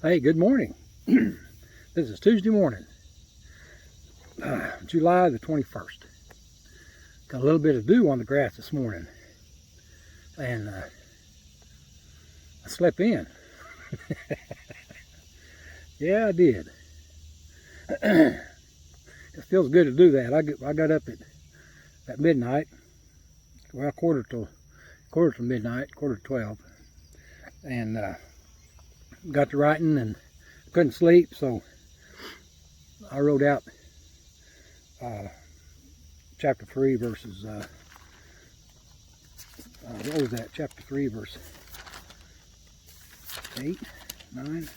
Hey, good morning. This is Tuesday morning, July the 21st. Got a little bit of dew on the grass this morning, and I slept in. Yeah, I did. It feels good to do that. I got up at midnight, well, quarter to midnight, quarter to 12, and got to writing and couldn't sleep, so I wrote out chapter 3 verses, what was that? Chapter 3 verse 8, 9,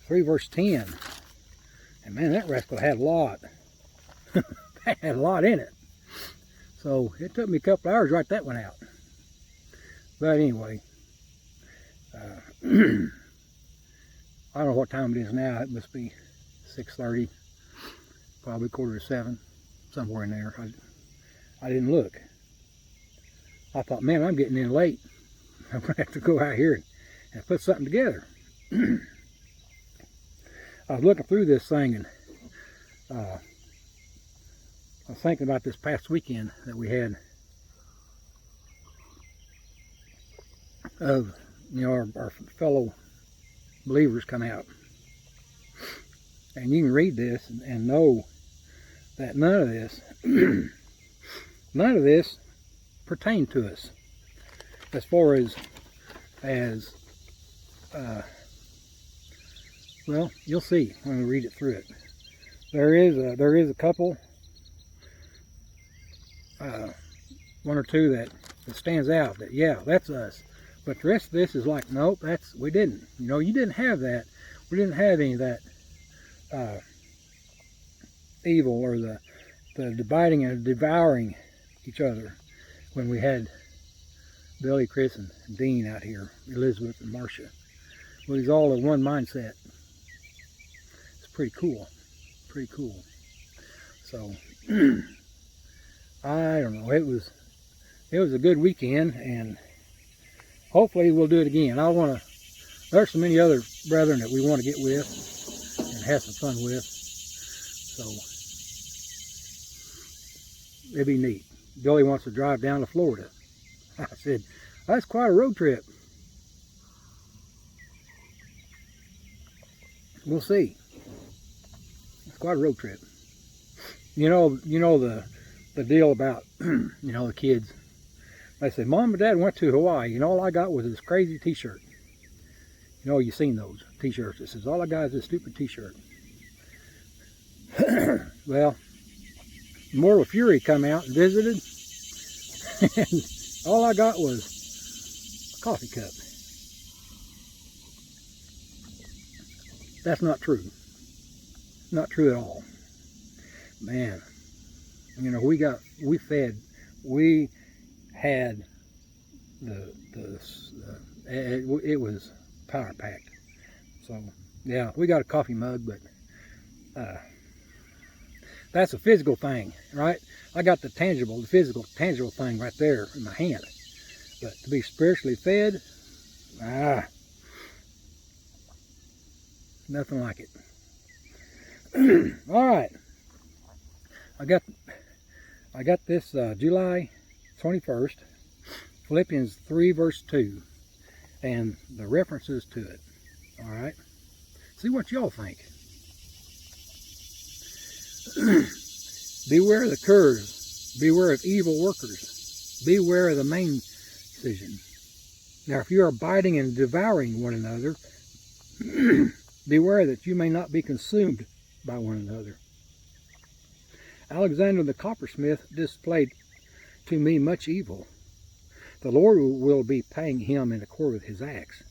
3 verse 10. And man, that rascal had a lot. Had a lot in it. So it took me a couple hours to write that one out. But anyway, I don't know what time it is now. It must be 6:30, probably 6:45, somewhere in there. I didn't look. I thought, man, I'm getting in late. I'm going to have to go out here and put something together. I was looking through this thing, and I was thinking about this past weekend that we had of, you know, our fellow believers come out. And you can read this and know that none of this pertained to us as far as well, you'll see when we read it through it. There is a couple, one or two that stands out that, yeah, that's us. But the rest of this is like, nope, we didn't. You know, you didn't have that. We didn't have any of that evil or the dividing and devouring each other when we had Billy, Chris, and Dean out here, Elizabeth and Marcia. Well, it's all in one mindset. It's pretty cool. Pretty cool. So, I don't know. It was a good weekend, and hopefully we'll do it again. There's so many other brethren that we want to get with and have some fun with. So it'd be neat. Billy wants to drive down to Florida. I said, that's quite a road trip. We'll see. It's quite a road trip. You know the deal about you know, the kids. They say, Mom and Dad went to Hawaii, and all I got was this crazy t-shirt. You know, you've seen those t-shirts. It says, all I got is this stupid t-shirt. Well, Mortal Fury come out and visited, and all I got was a coffee cup. That's not true. Not true at all. Man, you know, we had it was power packed. So yeah, we got a coffee mug, but that's a physical thing, right? I got the physical tangible thing right there in my hand. But to be spiritually fed, nothing like it. All right, I got this July 21st, Philippians 3 verse 2, and the references to it. All right, see what y'all think. Beware of the curs, beware of evil workers, beware of the maimcision. Now, if you are biting and devouring one another, beware that you may not be consumed by one another. Alexander the coppersmith displayed to me much evil. The Lord will be paying him in accord with his acts,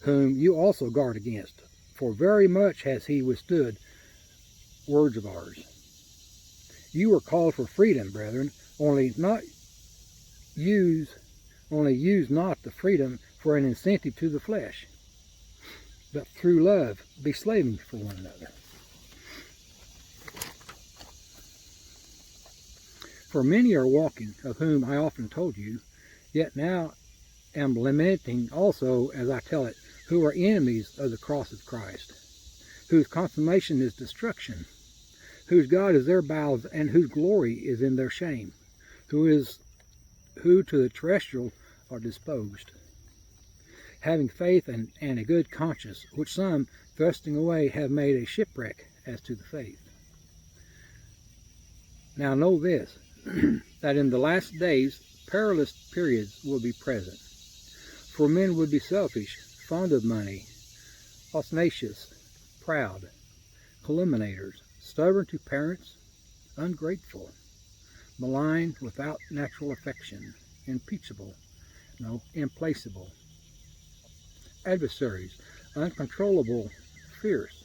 whom you also guard against, for very much has he withstood words of ours. You were called for freedom, brethren, only use not the freedom for an incentive to the flesh, but through love be slaves for one another. For many are walking, of whom I often told you, yet now am lamenting also as I tell it, who are enemies of the cross of Christ, whose consummation is destruction, whose God is their bowels, and whose glory is in their shame, who to the terrestrial are disposed, having faith and a good conscience, which some, thrusting away, have made a shipwreck as to the faith. Now know this, that in the last days perilous periods will be present. For men would be selfish, fond of money, ostentatious, proud, calumniators, stubborn to parents, ungrateful, malign, without natural affection, impeachable, implacable, adversaries, uncontrollable, fierce,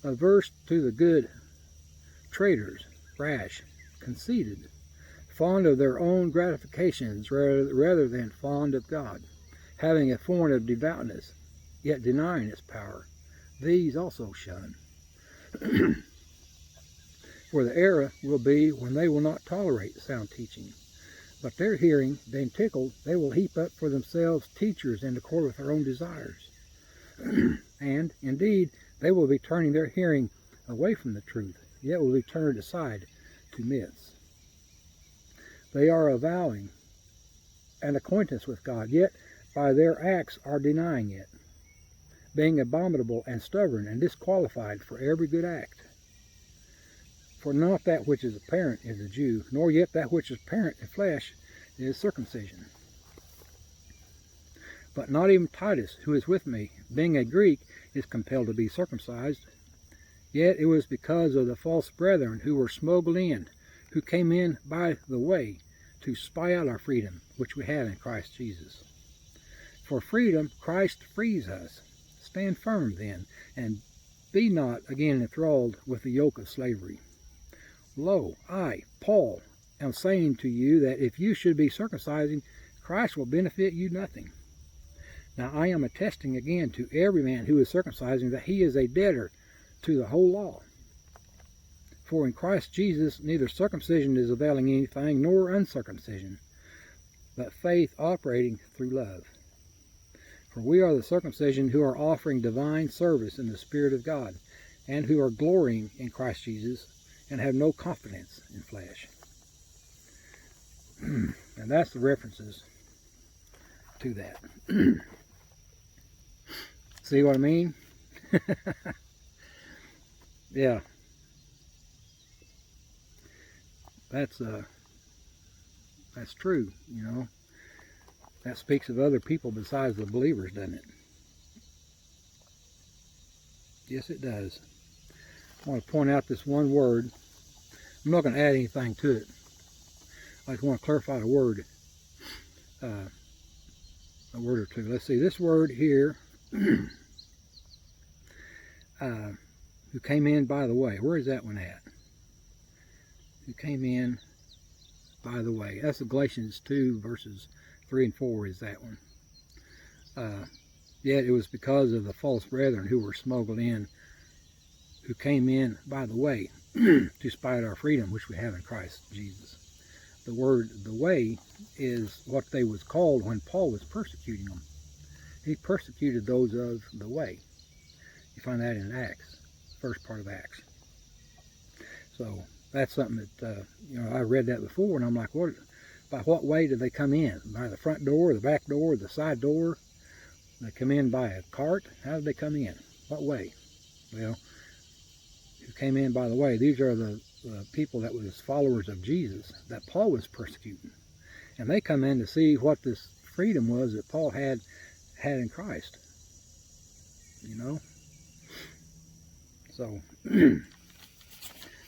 averse to the good, traitors, rash, conceited, fond of their own gratifications rather than fond of God, having a form of devoutness, yet denying its power. These also shun. For the era will be when they will not tolerate sound teaching, but their hearing being tickled, they will heap up for themselves teachers in accord with their own desires. And, indeed, they will be turning their hearing away from the truth, yet will be turned aside to myths. They are avowing an acquaintance with God, yet by their acts are denying it, being abominable and stubborn and disqualified for every good act. For not that which is apparent is a Jew, nor yet that which is apparent in flesh is circumcision. But not even Titus, who is with me, being a Greek, is compelled to be circumcised. Yet it was because of the false brethren who were smuggled in, who came in by the way, to spy out our freedom, which we have in Christ Jesus. For freedom Christ frees us. Stand firm then, and be not again enthralled with the yoke of slavery. Lo, I, Paul, am saying to you that if you should be circumcising, Christ will benefit you nothing. Now I am attesting again to every man who is circumcising that he is a debtor to the whole law. For in Christ Jesus neither circumcision is availing anything, nor uncircumcision, but faith operating through love. For we are the circumcision who are offering divine service in the Spirit of God, and who are glorying in Christ Jesus, and have no confidence in flesh. And that's the references to that. See what I mean? Yeah. That's true, you know. That speaks of other people besides the believers, doesn't it? Yes, it does. I want to point out this one word. I'm not going to add anything to it. I just want to clarify a word or two. Let's see, this word here, who came in by the way. Where is that one at? Who came in by the way. That's the Galatians 2 verses 3 and 4 is that one. Yet it was because of the false brethren who were smuggled in, who came in by the way to spy out our freedom, which we have in Christ Jesus. The word the way is what they was called when Paul was persecuting them. He persecuted those of the way. You find that in Acts, first part of Acts. So that's something that, you know, I read that before, and I'm like, what? By what way did they come in? By the front door, the back door, the side door? They come in by a cart? How did they come in? What way? Well, who came in by the way? These are the people that was followers of Jesus that Paul was persecuting. And they come in to see what this freedom was that Paul had in Christ. You know? So,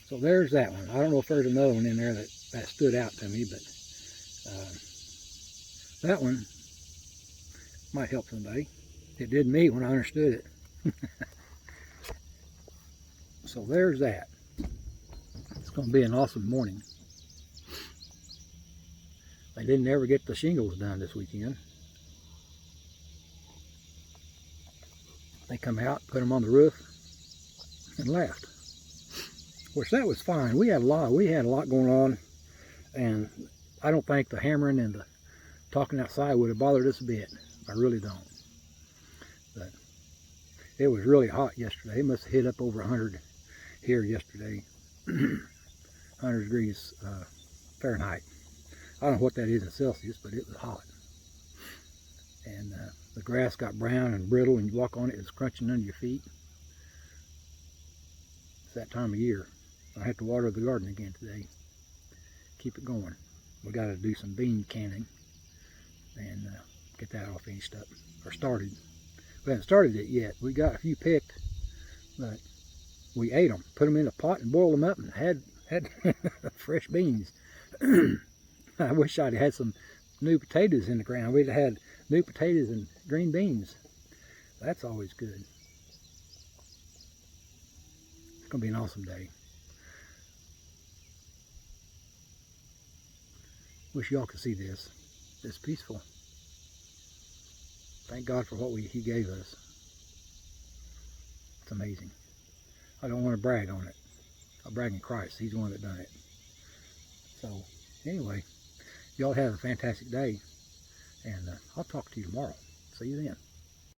so there's that one. I don't know if there's another one in there that stood out to me, but that one might help somebody. It did me when I understood it. So there's that. It's going to be an awesome morning. They didn't ever get the shingles done this weekend. They come out, put them on the roof, and left. Which that was fine. We had a lot going on, and I don't think the hammering and the talking outside would have bothered us a bit. I really don't. But it was really hot yesterday. It must have hit up over 100 here yesterday. 100 degrees Fahrenheit. I don't know what that is in Celsius, but it was hot. And the grass got brown and brittle, and you walk on it, it's crunching under your feet. It's that time of year. I have to water the garden again today. Keep it going. We got to do some bean canning and get that all finished up, or started. We haven't started it yet. We got a few picked, but we ate them, put them in a pot and boiled them up, and had fresh beans. I wish I'd had some new potatoes in the ground. We'd have had new potatoes and green beans. That's always good. It's going to be an awesome day. Wish y'all could see this. It's peaceful. Thank God for what He gave us. It's amazing. I don't want to brag on it. I'll brag in Christ. He's the one that done it. So, anyway, y'all have a fantastic day. And I'll talk to you tomorrow. See you then.